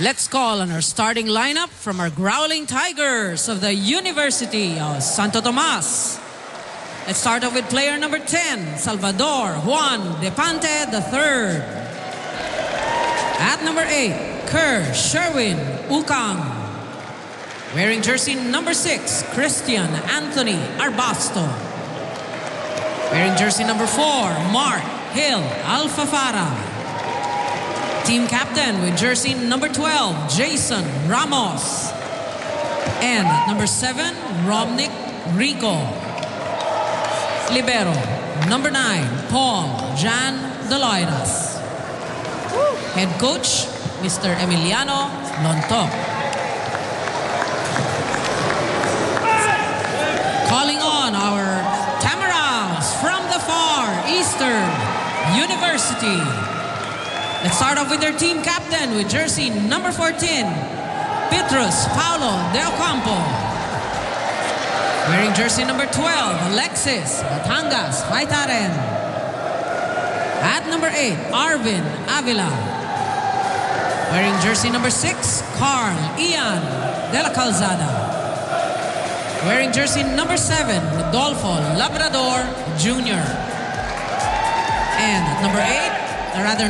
Let's call on our starting lineup from our Growling Tigers of the University of Santo Tomas. Let's start off with player number 10, Salvador Juan Depante III. At number 8, Kerr Sherwin Ukang. Wearing jersey number 6, Christian Anthony Arbasto. Wearing jersey number 4, Mark Hill Alfafara. Team captain with jersey number 12, Jason Ramos. And at number 7, Romnick Rico. Libero, number 9, Paul Jan Doloiras. Head coach, Mr. Emiliano Lontok. Calling on our Tamaraws from the far Eastern University. Let's start off with their team captain with jersey number 14, Petrus Paulo De Ocampo. Wearing jersey number 12, Alexis Batangas Faitaren. At number 8, Arvin Avila. Wearing jersey number 6, Carl Ian De La Calzada. Wearing jersey number 7, Rodolfo Labrador Jr. And at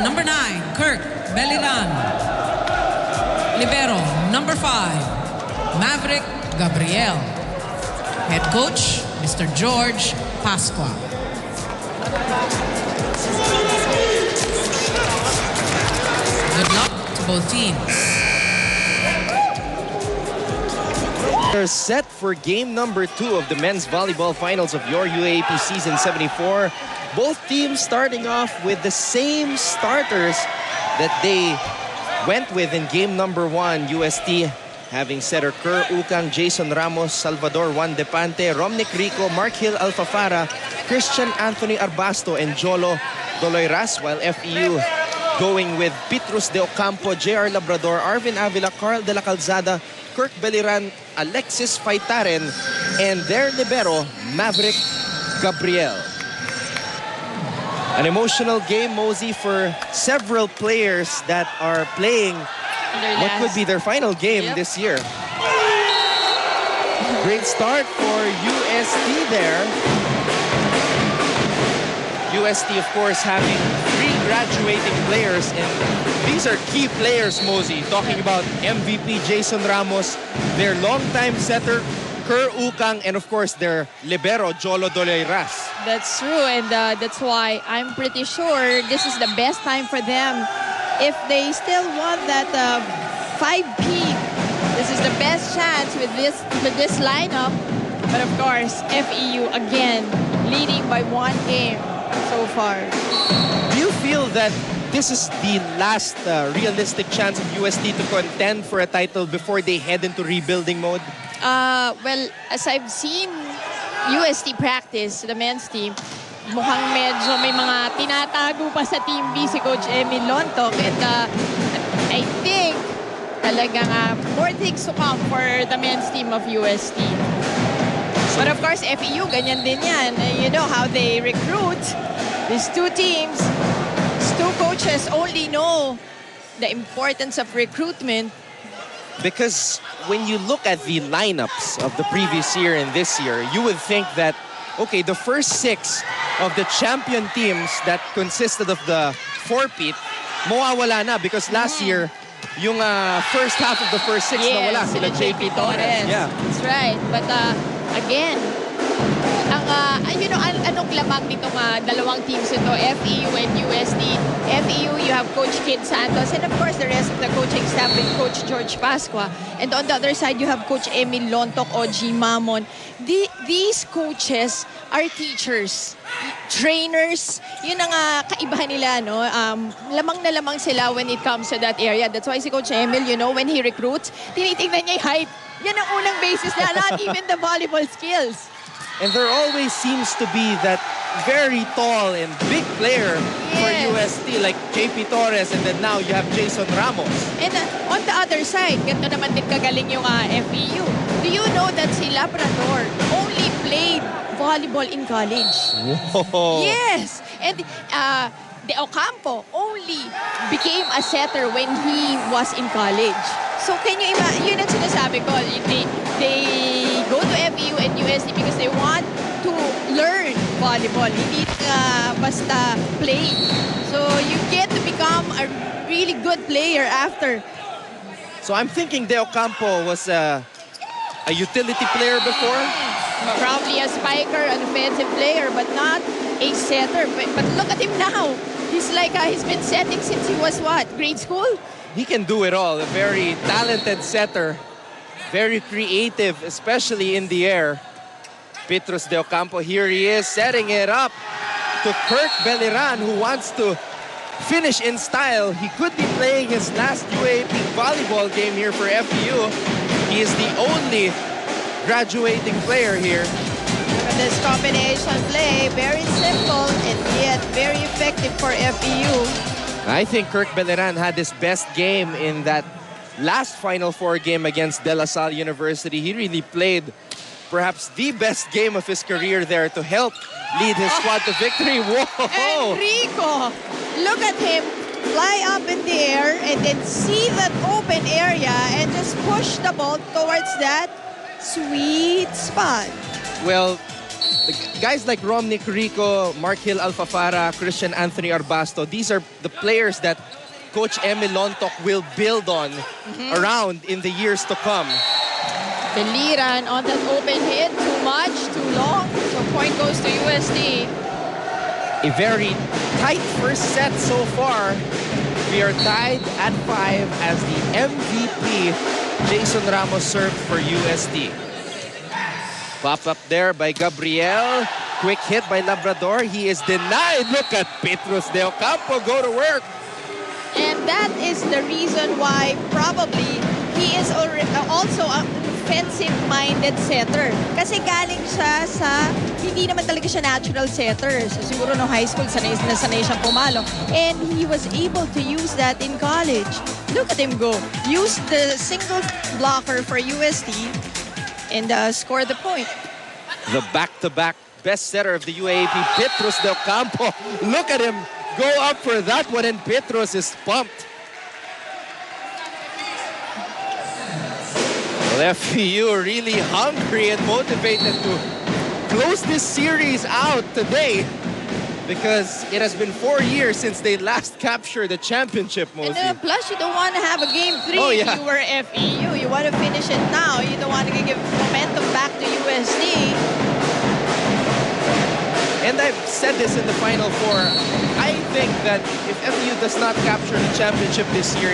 number 9, Kirk Beliran. Libero, number 5, Maverick Gabriel. Head coach, Mr. George Pasqua. Good luck to both teams. They're set for game number 2 of the men's volleyball finals of your UAAP season 74. Both teams starting off with the same starters that they went with in game number 1. UST having setter Kerr Ukang, Jason Ramos, Salvador Juan Depante, Romnick Rico, Mark Hill Alfafara, Christian Anthony Arbasto, and Jolo Doloiras, while FEU going with Petrus De Ocampo, JR Labrador, Arvin Avila, Carl De La Calzada, Kirk Beliran, Alexis Faitaren, and their libero, Maverick Gabriel. An emotional game, Mosey, for several players that are playing what could be their final game this year. Great start for UST there. UST, of course, having 3 graduating players, and these are key players, Mosey. Talking about MVP Jason Ramos, their longtime setter Kerr Ukang, and of course their libero Jolo Doloiras. That's true, and that's why I'm pretty sure this is the best time for them. If they still want that 5P, this is the best chance with this lineup. But of course, FEU again leading by 1 game so far. Do you feel that this is the last realistic chance of UST to contend for a title before they head into rebuilding mode? Well, as I've seen UST practice, the men's team, mukhang medyo may mga tinatago pa sa Team B si Coach Emil Lontok. And I think talagang more things to come for the men's team of UST. But of course, FEU, ganyan din yan. You know how they recruit. These 2 teams, these 2 coaches only know the importance of recruitment. Because when you look at the lineups of the previous year and this year, you would think that, okay, the first 6 of the champion teams that consisted of the 4-peat, mawawala na because last year, yung first half of the first 6 nawala sila JP Torres. Yeah. That's right. But again, anong lamang nitong dalawang teams ito, FEU and UST. FEU, you have Coach Kid Santos, and of course the rest of the coaching staff with Coach George Pasqua. And on the other side, you have Coach Emil Lontok, OG Mamon. These coaches are teachers, trainers. Yun ang kaibahan nila, no? Lamang na lamang sila when it comes to that area. That's why si Coach Emil, you know, when he recruits, tinitignan niya yung height. Yan ang unang basis na, not even the volleyball skills. And there always seems to be that very tall and big player for UST like JP Torres, and then now you have Jason Ramos. And on the other side, ganito naman din kagaling yung FEU. Do you know that si Labrador only played volleyball in college? Whoa. Yes! And De Ocampo only became a setter when he was in college. So can you imagine, yun ang sinasabi ko, they go to FEU and UST because they want to learn volleyball, hindi basta play. So you get to become a really good player after. So I'm thinking De Ocampo was a utility player before. Probably a spiker, an offensive player, but not a setter. But look at him now. He's like, he's been setting since he was what, grade school? He can do it all. A very talented setter. Very creative, especially in the air. Petrus De Ocampo, here he is, setting it up to Kirk Beliran, who wants to finish in style. He could be playing his last UAP volleyball game here for FEU. He is the only graduating player here. Look at this combination play. Very simple and yet very effective for FEU. I think Kirk Beliran had his best game in that last Final Four game against De La Salle University. He really played perhaps the best game of his career there to help lead his squad to victory. Whoa! Enrico, look at him fly up in the air and then see that open area and just push the ball towards that sweet spot. Well, the guys like Romnick Rico, Mark Hill Alfafara, Christian Anthony Arbasto, these are the players that Coach Emil Lontok will build on around in the years to come. The Liran on that open hit, too much, too long. So point goes to UST. A very tight first set so far. We are tied at 5 as the MVP, Jason Ramos, served for UST. Pop up there by Gabriel. Quick hit by Labrador. He is denied. Look at Petrus De Ocampo go to work. And that is the reason why probably he is also an offensive-minded setter. Kasi galing siya sa, hindi naman talaga siya natural setter. So siguro no high school, sanay siyang pumalo. And he was able to use that in college. Look at him go. Use the single blocker for UST and score the point. The back-to-back best setter of the UAAP, Petrus De Ocampo. Look at him go up for that one, and Petrus is pumped. Well, FEU really hungry and motivated to close this series out today because it has been 4 years since they last captured the championship, Mosey. And plus, you don't want to have a game 3 if you were FEU. You want to finish it now. You don't want to give momentum back to UST. And I've said this in the Final Four. I think that if FEU does not capture the championship this year,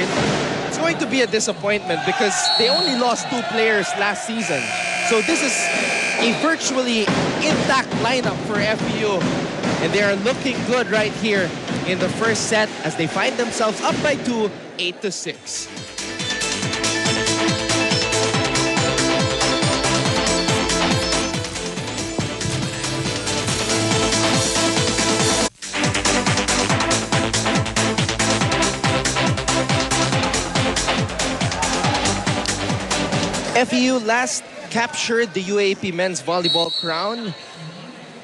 it's going to be a disappointment because they only lost 2 players last season. So this is a virtually intact lineup for FEU. And they are looking good right here in the first set as they find themselves up by 2, 8-6. FEU last captured the UAAP men's volleyball crown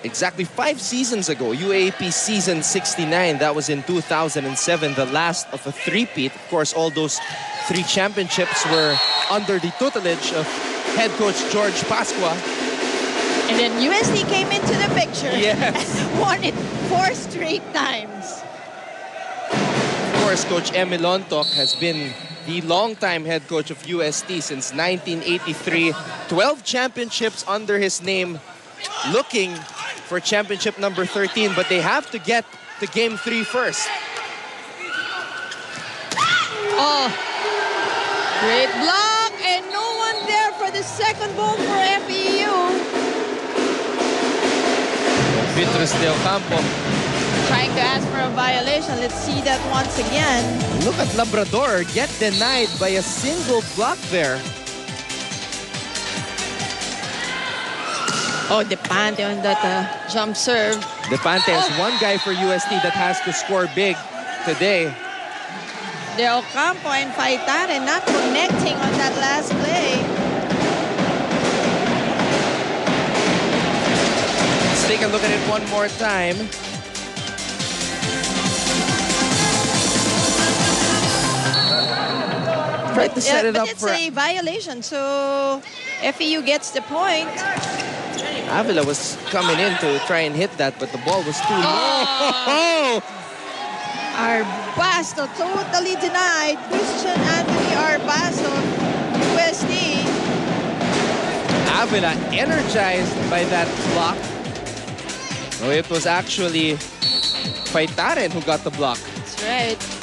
exactly 5 seasons ago. UAAP season 69, that was in 2007, the last of a three-peat. Of course, all those 3 championships were under the tutelage of head coach George Pasqua. And then UST came into the picture. Yes. Won it 4 straight times. Of course, Coach Emil Lontok has been the longtime head coach of UST since 1983. 12 championships under his name, looking for championship number 13, but they have to get to game 3 first. Oh, great block, and no one there for the second ball for FEU. Petrus De Ocampo Trying to ask for a violation. Let's see that once again. Look at Labrador get denied by a single block there. Oh, Depante on that jump serve. Depante is one guy for UST that has to score big today. De Ocampo and Faitare not connecting on that last play. Let's take a look at it one more time. Tried to set it up it's for a violation, so FEU gets the point. Avila was coming in to try and hit that, but the ball was too low. Arbasto totally denied. Christian Anthony Arbasto, USD. Avila energized by that block. No, it was actually Faitaren who got the block. That's right.